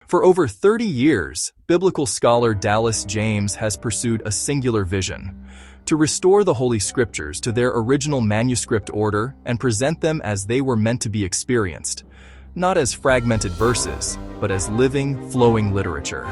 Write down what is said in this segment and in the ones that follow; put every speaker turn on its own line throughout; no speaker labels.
For over 30 years, biblical scholar Dallas James has pursued a singular vision: to restore the Holy Scriptures to their original manuscript order and present them as they were meant to be experienced, not as fragmented verses, but as living, flowing literature.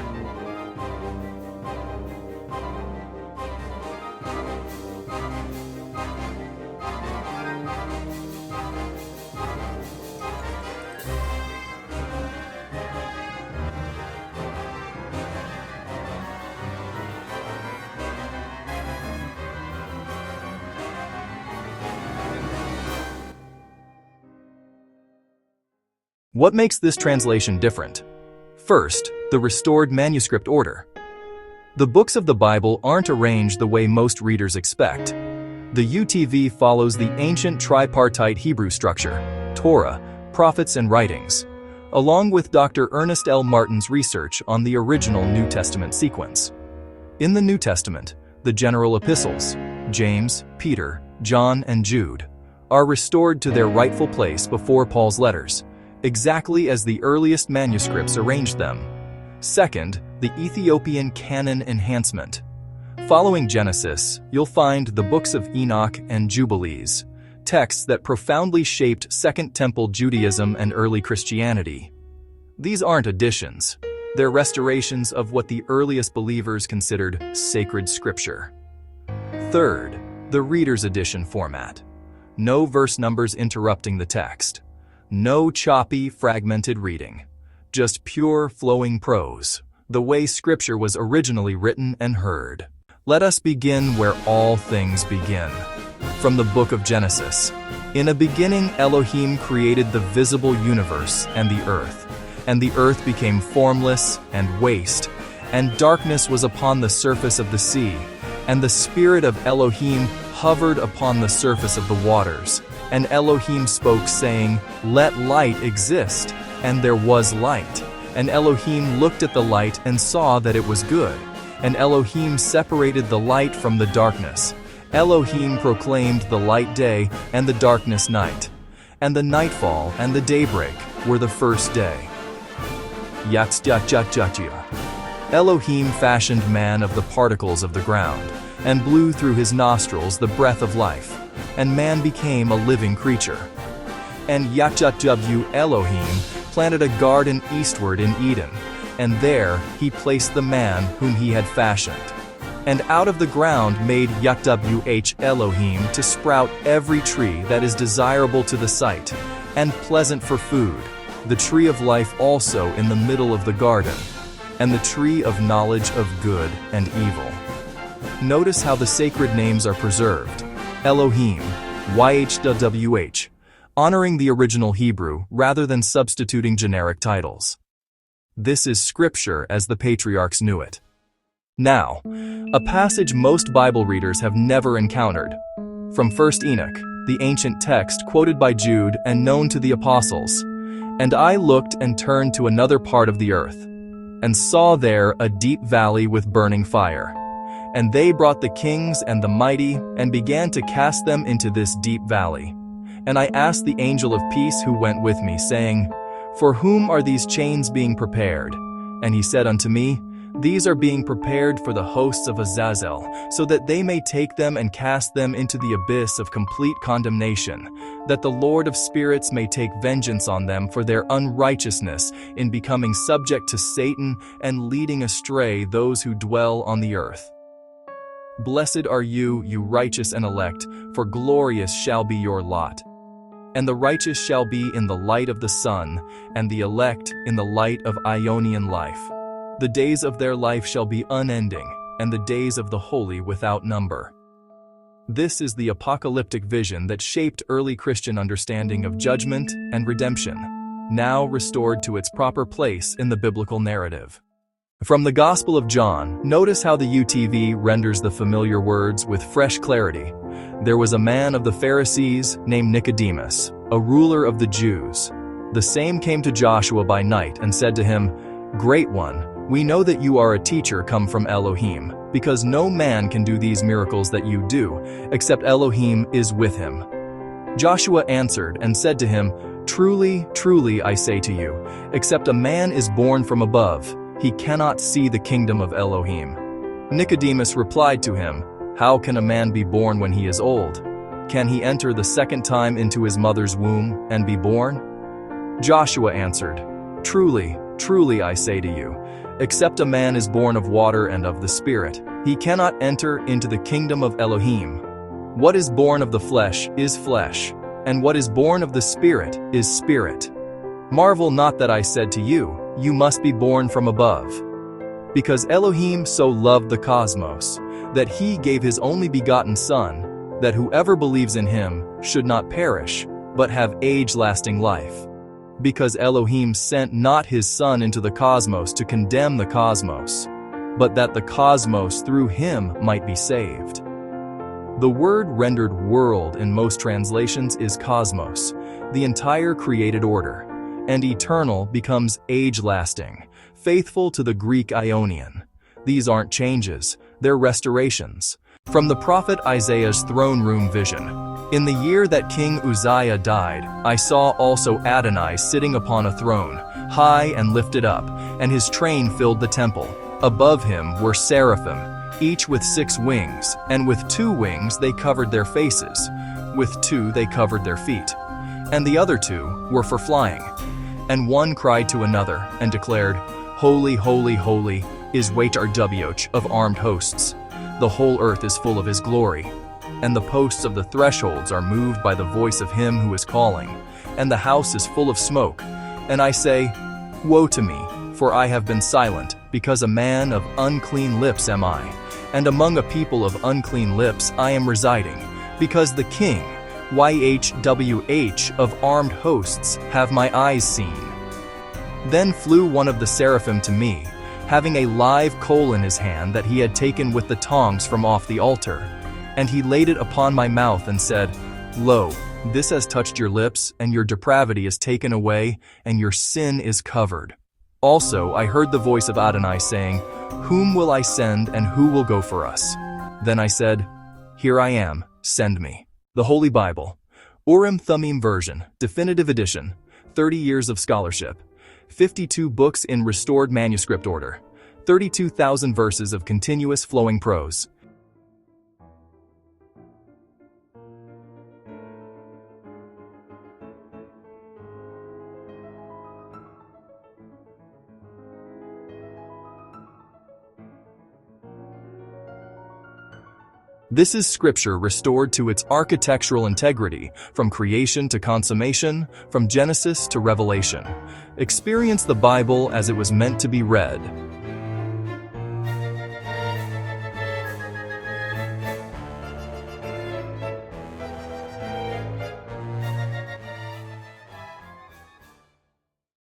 What makes this translation different? First, the restored manuscript order. The books of the Bible aren't arranged the way most readers expect. The UTV follows the ancient tripartite Hebrew structure: Torah, prophets, and writings, along with Dr. Ernest L. Martin's research on the original New Testament sequence. In the New Testament, the general epistles, James, Peter, John, and Jude, are restored to their rightful place before Paul's letters, exactly as the earliest manuscripts arranged them. Second, the Ethiopian canon enhancement. Following Genesis, you'll find the books of Enoch and Jubilees, texts that profoundly shaped Second Temple Judaism and early Christianity. These aren't additions. They're restorations of what the earliest believers considered sacred scripture. Third, the Reader's Edition format. No verse numbers interrupting the text. No choppy, fragmented reading. Just pure, flowing prose, the way Scripture was originally written and heard. Let us begin where all things begin. From the book of Genesis. In a beginning, Elohim created the visible universe and the earth became formless and waste, and darkness was upon the surface of the sea, and the Spirit of Elohim hovered upon the surface of the waters. And Elohim spoke, saying, "Let light exist." And there was light. And Elohim looked at the light and saw that it was good. And Elohim separated the light from the darkness. Elohim proclaimed the light day and the darkness night. And the nightfall and the daybreak were the first day. Elohim fashioned man of the particles of the ground, and blew through his nostrils the breath of life, and man became a living creature. And Yahweh Elohim planted a garden eastward in Eden, and there he placed the man whom he had fashioned. And out of the ground made Yahweh Elohim to sprout every tree that is desirable to the sight, and pleasant for food, the tree of life also in the middle of the garden, and the tree of knowledge of good and evil. Notice how the sacred names are preserved. Elohim, YHWH, honoring the original Hebrew rather than substituting generic titles. This is Scripture as the patriarchs knew it. Now, a passage most Bible readers have never encountered. From 1 Enoch, the ancient text quoted by Jude and known to the apostles. "And I looked and turned to another part of the earth, and saw there a deep valley with burning fire. And they brought the kings and the mighty, and began to cast them into this deep valley. And I asked the angel of peace who went with me, saying, For whom are these chains being prepared? And he said unto me, These are being prepared for the hosts of Azazel, so that they may take them and cast them into the abyss of complete condemnation, that the Lord of spirits may take vengeance on them for their unrighteousness in becoming subject to Satan and leading astray those who dwell on the earth. Blessed are you, you righteous and elect, for glorious shall be your lot. And the righteous shall be in the light of the sun, and the elect in the light of Ionian life. The days of their life shall be unending, and the days of the holy without number." This is the apocalyptic vision that shaped early Christian understanding of judgment and redemption, now restored to its proper place in the biblical narrative. From the Gospel of John, notice how the UTV renders the familiar words with fresh clarity. "There was a man of the Pharisees named Nicodemus, a ruler of the Jews. The same came to Joshua by night and said to him, Great one, we know that you are a teacher come from Elohim, because no man can do these miracles that you do, except Elohim is with him. Joshua answered and said to him, Truly, truly, I say to you, except a man is born from above, he cannot see the kingdom of Elohim." Nicodemus replied to him, "How can a man be born when he is old? Can he enter the second time into his mother's womb and be born?" Joshua answered, "Truly, truly, I say to you, except a man is born of water and of the Spirit, he cannot enter into the kingdom of Elohim. What is born of the flesh is flesh, and what is born of the Spirit is spirit. Marvel not that I said to you, you must be born from above. Because Elohim so loved the cosmos, that he gave his only begotten Son, that whoever believes in him should not perish, but have age-lasting life. Because Elohim sent not his Son into the cosmos to condemn the cosmos, but that the cosmos through him might be saved." The word rendered world in most translations is cosmos, the entire created order, and eternal becomes age-lasting, faithful to the Greek Ionian. These aren't changes, they're restorations. From the prophet Isaiah's throne room vision, "In the year that King Uzziah died, I saw also Adonai sitting upon a throne, high and lifted up, and his train filled the temple. Above him were seraphim, each with 6 wings, and with 2 wings they covered their faces, with 2 they covered their feet, and the other 2 were for flying. And one cried to another and declared, Holy, holy, holy is Yahweh of armed hosts. The whole earth is full of his glory. And the posts of the thresholds are moved by the voice of him who is calling, and the house is full of smoke. And I say, Woe to me, for I have been silent, because a man of unclean lips am I, and among a people of unclean lips I am residing, because the King, Yahweh of armed hosts, have my eyes seen." Then flew one of the seraphim to me, having a live coal in his hand that he had taken with the tongs from off the altar. And he laid it upon my mouth and said, Lo, this has touched your lips, and your depravity is taken away, and your sin is covered. Also I heard the voice of Adonai saying, Whom will I send, and who will go for us? Then I said, Here I am, send me. The Holy Bible, Urim Thummim version, definitive edition, 30 years of scholarship, 52 books in restored manuscript order, 32,000 verses of continuous flowing prose. This is scripture restored to its architectural integrity, from creation to consummation, from Genesis to Revelation. Experience the Bible as it was meant to be read.